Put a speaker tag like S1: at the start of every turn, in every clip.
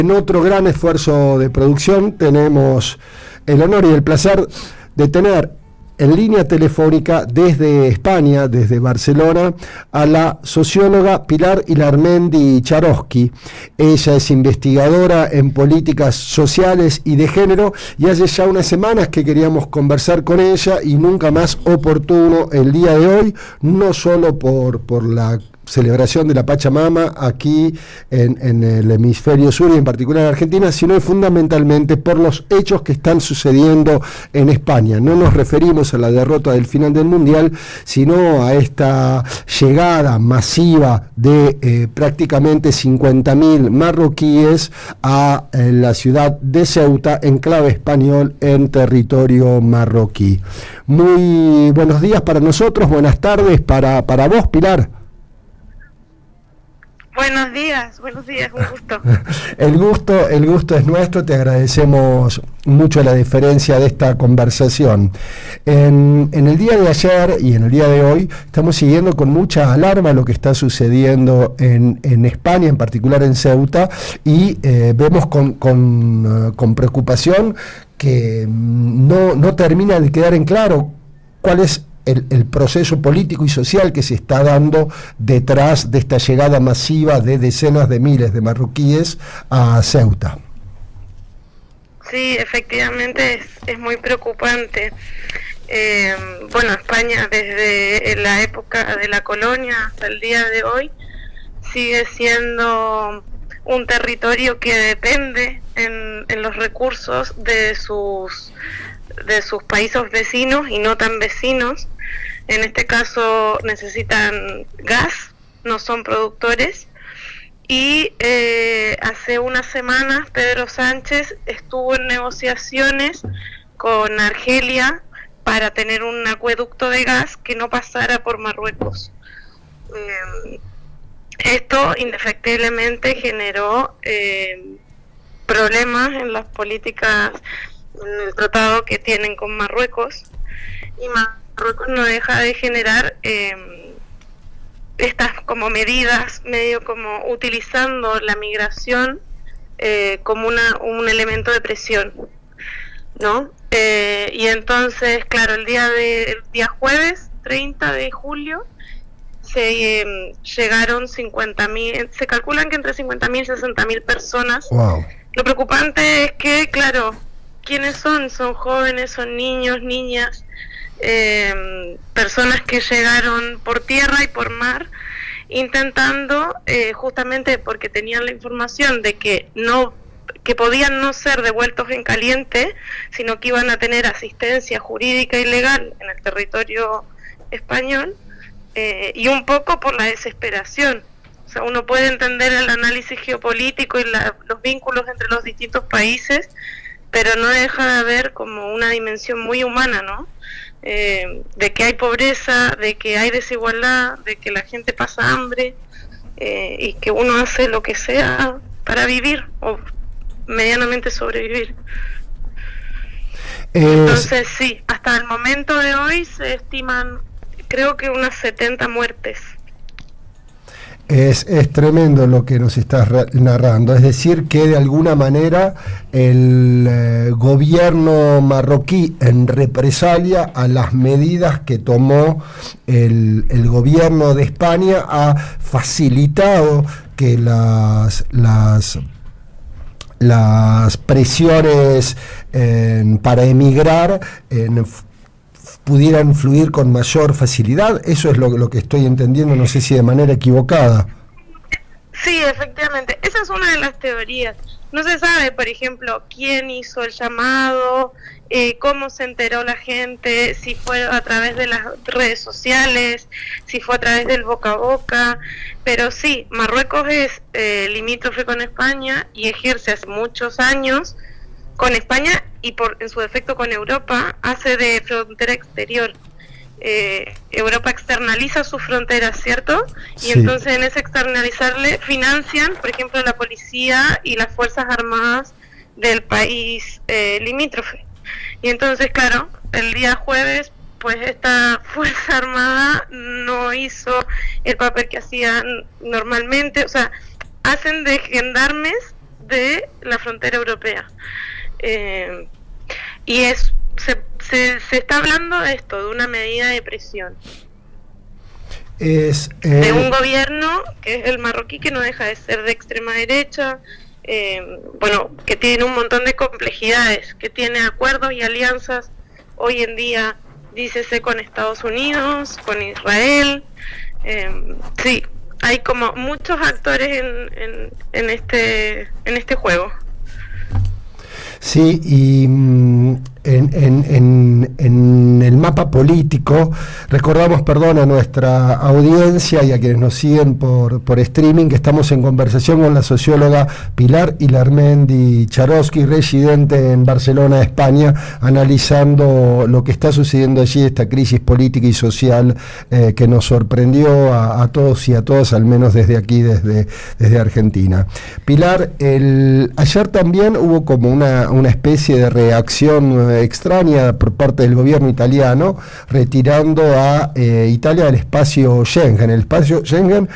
S1: En otro gran esfuerzo de producción tenemos el honor y el placer de tener en línea telefónica desde España, desde Barcelona, a la socióloga Pilar Ilarmendi Charosky. Ella es investigadora en políticas sociales y de género, y hace ya unas semanas que queríamos conversar con ella y nunca más oportuno el día de hoy, no solo por la celebración de la Pachamama aquí en el hemisferio sur y en particular en Argentina, sino fundamentalmente por los hechos que están sucediendo en España. No nos referimos a la derrota del final del Mundial, sino a esta llegada masiva de prácticamente 50.000 marroquíes a la ciudad de Ceuta, enclave español en territorio marroquí. Muy buenos días para nosotros, buenas tardes para vos, Pilar.
S2: Buenos días, un gusto.
S1: El gusto es nuestro, te agradecemos mucho la deferencia de esta conversación. En el día de ayer y en el día de hoy estamos siguiendo con mucha alarma lo que está sucediendo en España, en particular en Ceuta, y vemos con preocupación que no termina de quedar en claro cuál es el proceso político y social que se está dando detrás de esta llegada masiva de decenas de miles de marroquíes a Ceuta.
S2: Sí, efectivamente es muy preocupante. España desde la época de la colonia hasta el día de hoy sigue siendo un territorio que depende en los recursos de sus países vecinos y no tan vecinos. En este caso necesitan gas, no son productores, y hace unas semanas Pedro Sánchez estuvo en negociaciones con Argelia para tener un acueducto de gas que no pasara por Marruecos. Esto indefectiblemente generó problemas en las políticas, en el tratado que tienen con Marruecos, y Marruecos no deja de generar estas como medidas, medio como utilizando la migración como un elemento de presión, ¿no? Y entonces, claro, el día jueves 30 de julio se llegaron 50.000, se calculan que entre 50.000 y 60.000 personas.
S1: Wow.
S2: Lo preocupante es que, claro, ¿quiénes son? Son jóvenes, son niños, niñas, personas que llegaron por tierra y por mar, intentando, justamente porque tenían la información de que podían no ser devueltos en caliente, sino que iban a tener asistencia jurídica y legal en el territorio español, y un poco por la desesperación. O sea, uno puede entender el análisis geopolítico y los vínculos entre los distintos países, pero no deja de haber como una dimensión muy humana, ¿no? De que hay pobreza, de que hay desigualdad, de que la gente pasa hambre, y que uno hace lo que sea para vivir o medianamente sobrevivir. Entonces sí, hasta el momento de hoy se estiman, creo que unas 70 muertes.
S1: Es tremendo lo que nos estás narrando, es decir, que de alguna manera el gobierno marroquí, en represalia a las medidas que tomó el gobierno de España, ha facilitado que las presiones para emigrar pudieran fluir con mayor facilidad. Eso es lo que estoy entendiendo, no sé si de manera equivocada.
S2: Sí, efectivamente, esa es una de las teorías. No se sabe, por ejemplo, quién hizo el llamado, cómo se enteró la gente, si fue a través de las redes sociales, si fue a través del boca a boca, pero sí, Marruecos es limítrofe con España y ejerce hace muchos años con España y en su defecto con Europa, hace de frontera exterior. Europa externaliza sus fronteras, ¿cierto? Y sí. Entonces en ese externalizarle financian, por ejemplo, la policía y las fuerzas armadas del país limítrofe. Y entonces, claro, el día jueves, pues esta fuerza armada no hizo el papel que hacían normalmente, o sea, hacen de gendarmes de la frontera europea. Y se está hablando de esto, de una medida de presión. De un gobierno que es el marroquí, que no deja de ser de extrema derecha, que tiene un montón de complejidades, que tiene acuerdos y alianzas hoy en día, dícese, con Estados Unidos, con Israel. Sí, hay como muchos actores en este juego.
S1: Sí, y en el mapa político, recordamos, perdón, a nuestra audiencia y a quienes nos siguen por streaming, que estamos en conversación con la socióloga Pilar Ilarmendi Charosky, residente en Barcelona, España, analizando lo que está sucediendo allí, esta crisis política y social que nos sorprendió a todos y a todas, al menos desde aquí, desde Argentina. Pilar, ayer también hubo como una especie de reacción extraña por parte del gobierno italiano, retirando a Italia del espacio Schengen. El espacio Schengen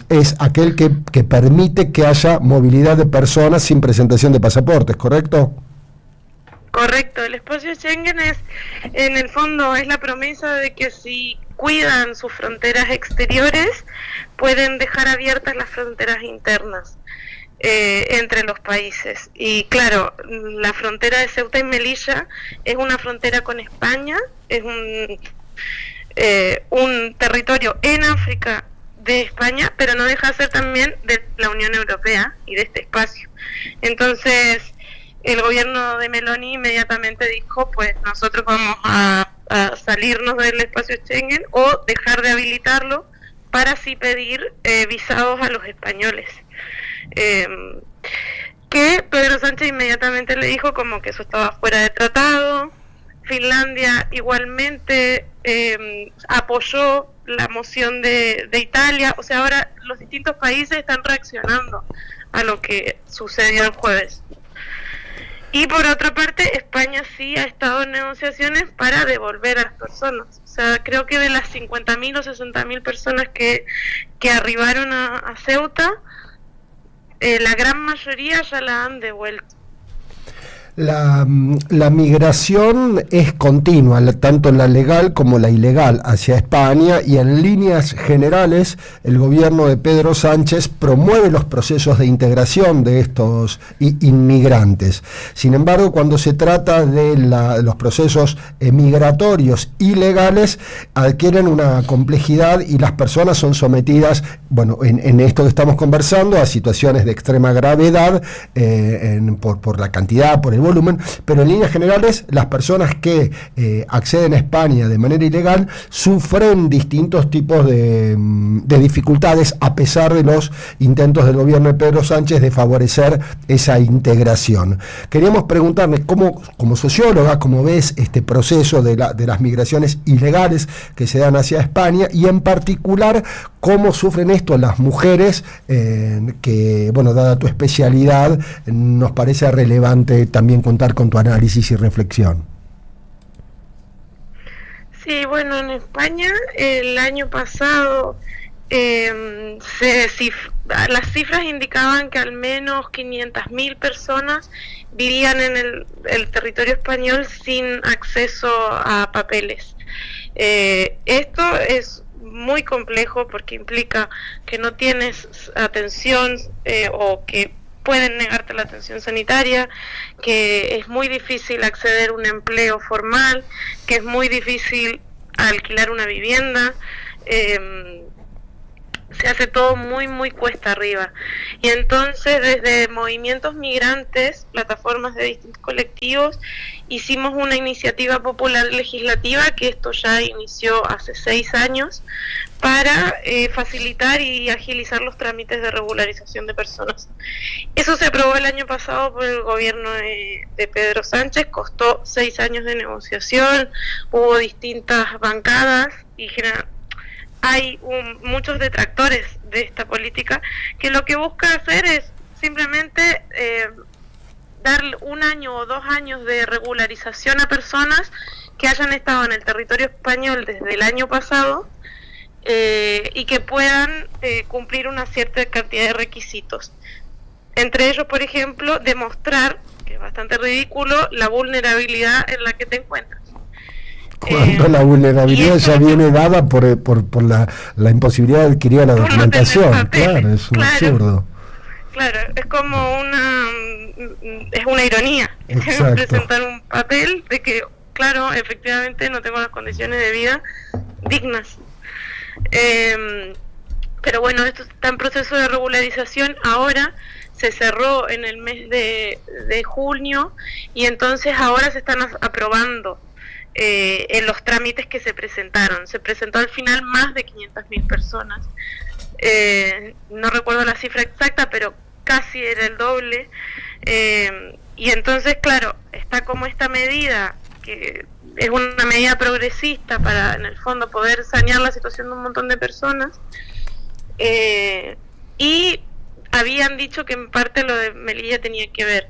S1: es aquel que permite que haya movilidad de personas sin presentación de pasaportes, ¿correcto?
S2: Correcto, el espacio Schengen en el fondo, es la promesa de que si cuidan sus fronteras exteriores, pueden dejar abiertas las fronteras internas entre los países. Y claro, la frontera de Ceuta y Melilla es una frontera con España, es un territorio en África de España, pero no deja de ser también de la Unión Europea y de este espacio. Entonces, el gobierno de Meloni inmediatamente dijo, pues nosotros vamos a salirnos del espacio Schengen o dejar de habilitarlo para así pedir visados a los españoles. Que Pedro Sánchez inmediatamente le dijo como que eso estaba fuera de tratado. Finlandia igualmente apoyó la moción de Italia. O sea, ahora los distintos países están reaccionando a lo que sucedió el jueves. Y por otra parte, España sí ha estado en negociaciones para devolver a las personas. O sea, creo que de las 50.000 o 60.000 personas que arribaron a Ceuta, la gran mayoría ya la han devuelto.
S1: La migración es continua, tanto la legal como la ilegal, hacia España, y en líneas generales el gobierno de Pedro Sánchez promueve los procesos de integración de estos inmigrantes. Sin embargo, cuando se trata de los procesos migratorios ilegales, adquieren una complejidad y las personas son sometidas, en esto que estamos conversando, a situaciones de extrema gravedad por la cantidad, por el volumen, pero en líneas generales las personas que acceden a España de manera ilegal sufren distintos tipos de dificultades, a pesar de los intentos del gobierno de Pedro Sánchez de favorecer esa integración. Queríamos preguntarle, como socióloga, ¿cómo ves este proceso de las migraciones ilegales que se dan hacia España, y en particular cómo sufren esto las mujeres, que, dada tu especialidad, nos parece relevante también contar con tu análisis y reflexión?
S2: Sí, en España el año pasado las cifras indicaban que al menos 500.000 personas vivían en el territorio español sin acceso a papeles. Esto es muy complejo porque implica que no tienes atención o que pueden negarte la atención sanitaria, que es muy difícil acceder a un empleo formal, que es muy difícil alquilar una vivienda. Se hace todo muy, muy cuesta arriba. Y entonces, desde movimientos migrantes, plataformas de distintos colectivos, hicimos una iniciativa popular legislativa, que esto ya inició hace 6 años, para facilitar y agilizar los trámites de regularización de personas. Eso se aprobó el año pasado por el gobierno de Pedro Sánchez, costó 6 años de negociación, hubo distintas bancadas y hay muchos detractores de esta política, que lo que busca hacer es simplemente dar 1 año o 2 años de regularización a personas que hayan estado en el territorio español desde el año pasado y que puedan cumplir una cierta cantidad de requisitos. Entre ellos, por ejemplo, demostrar, que es bastante ridículo, la vulnerabilidad en la que te encuentras.
S1: Cuando la vulnerabilidad ya viene dada por la imposibilidad de adquirir la documentación. Claro, es un absurdo.
S2: Claro, es como es una ironía presentar un papel de que, claro, efectivamente no tengo las condiciones de vida dignas. Pero bueno, esto está en proceso de regularización. Ahora se cerró en el mes de junio y entonces ahora se están aprobando en los trámites que se presentaron. Se presentó al final más de 500.000 personas. No recuerdo la cifra exacta, pero casi era el doble. Y entonces, claro, está como esta medida, que es una medida progresista para, en el fondo, poder sanear la situación de un montón de personas. Y habían dicho que en parte lo de Melilla tenía que ver.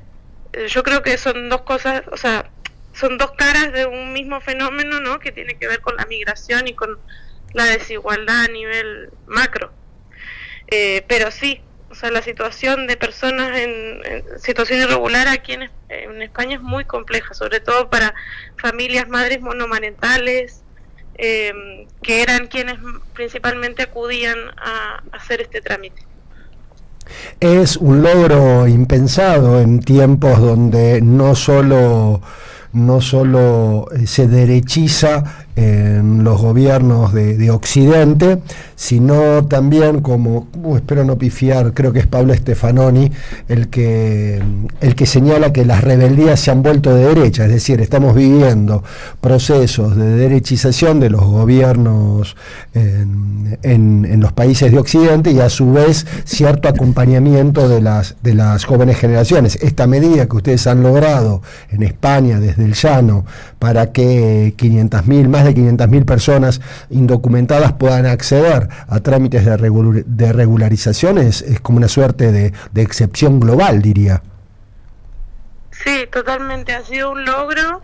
S2: Yo creo que son dos cosas, o sea, son dos caras de un mismo fenómeno, ¿no? Que tiene que ver con la migración y con la desigualdad a nivel macro. Pero sí, o sea, la situación de personas en situación irregular aquí en España es muy compleja, sobre todo para familias, madres monomarentales, que eran quienes principalmente acudían a hacer este trámite.
S1: Es un logro impensado en tiempos donde no solo se derechiza en los gobiernos de Occidente, sino también, como espero no pifiar, creo que es Pablo Stefanoni el que señala que las rebeldías se han vuelto de derecha, es decir, estamos viviendo procesos de derechización de los gobiernos en los países de Occidente y a su vez cierto acompañamiento de las jóvenes generaciones. Esta medida que ustedes han logrado en España desde el llano para que más de 500.000 personas indocumentadas puedan acceder a trámites de regularización es como una suerte de excepción global, diría.
S2: Sí, totalmente, ha sido un logro,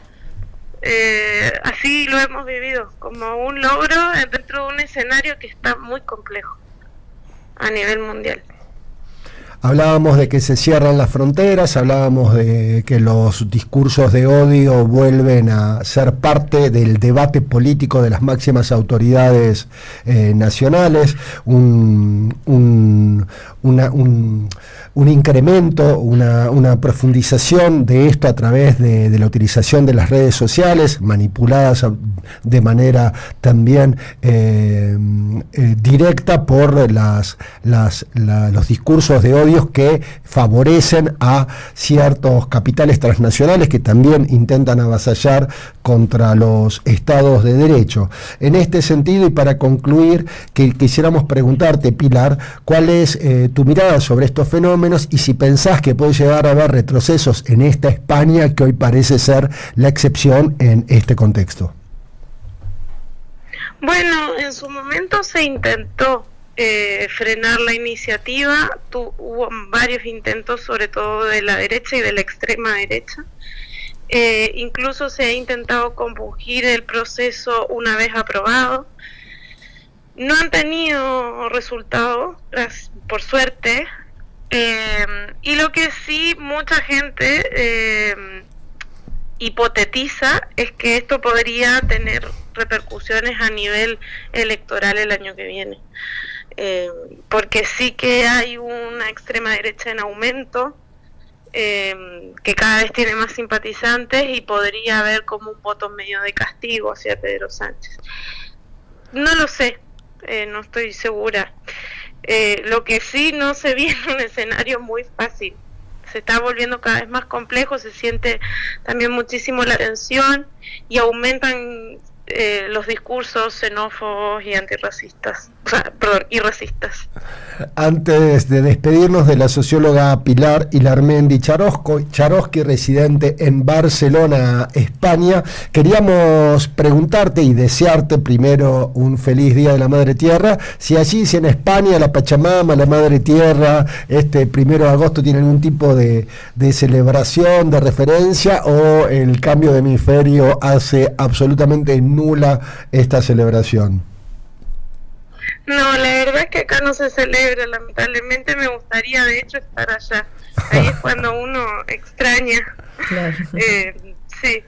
S2: así lo hemos vivido, como un logro dentro de un escenario que está muy complejo a nivel mundial.
S1: Hablábamos de que se cierran las fronteras, hablábamos de que los discursos de odio vuelven a ser parte del debate político de las máximas autoridades nacionales, un incremento, una profundización de esto a través de la utilización de las redes sociales, manipuladas de manera también directa por los discursos de odio que favorecen a ciertos capitales transnacionales que también intentan avasallar contra los estados de derecho. En este sentido, y para concluir, quisiéramos preguntarte, Pilar, ¿cuál es tu mirada sobre estos fenómenos y si pensás que puede llegar a haber retrocesos en esta España que hoy parece ser la excepción en este contexto?
S2: Bueno, en su momento se intentó frenar la iniciativa, hubo varios intentos, sobre todo de la derecha y de la extrema derecha. Incluso se ha intentado compugir el proceso una vez aprobado. No han tenido resultado, por suerte, y lo que sí mucha gente hipotetiza es que esto podría tener repercusiones a nivel electoral el año que viene. Porque sí que hay una extrema derecha en aumento, que cada vez tiene más simpatizantes y podría haber como un voto medio de castigo hacia Pedro Sánchez. No lo sé, no estoy segura. Lo que sí no se viene un escenario muy fácil. Se está volviendo cada vez más complejo, se siente también muchísimo la tensión y aumentan los discursos xenófobos y antirracistas, y racistas.
S1: Antes de despedirnos de la socióloga Pilar Ilarmendi Charosky, residente en Barcelona, España, queríamos preguntarte y desearte primero un feliz Día de la Madre Tierra, si en España la Pachamama, la Madre Tierra, este 1 de agosto tiene algún tipo de celebración, de referencia, o el cambio de hemisferio hace absolutamente nula esta celebración.
S2: No, la verdad es que acá no se celebra, lamentablemente. Me gustaría de hecho estar allá, Ahí es cuando uno extraña.
S3: Claro.
S2: Sí.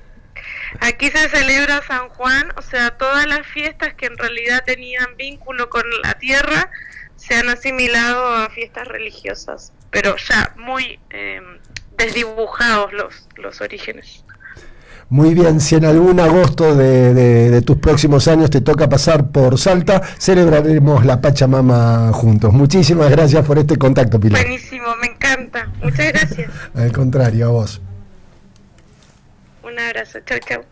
S2: Aquí se celebra San Juan, o sea, todas las fiestas que en realidad tenían vínculo con la tierra se han asimilado a fiestas religiosas, pero ya muy desdibujados los orígenes.
S1: Muy bien, si en algún agosto de tus próximos años te toca pasar por Salta, celebraremos la Pachamama juntos. Muchísimas gracias por este contacto, Pilar.
S2: Buenísimo, me encanta. Muchas gracias.
S1: Al contrario, a vos.
S2: Un abrazo. Chau, chau.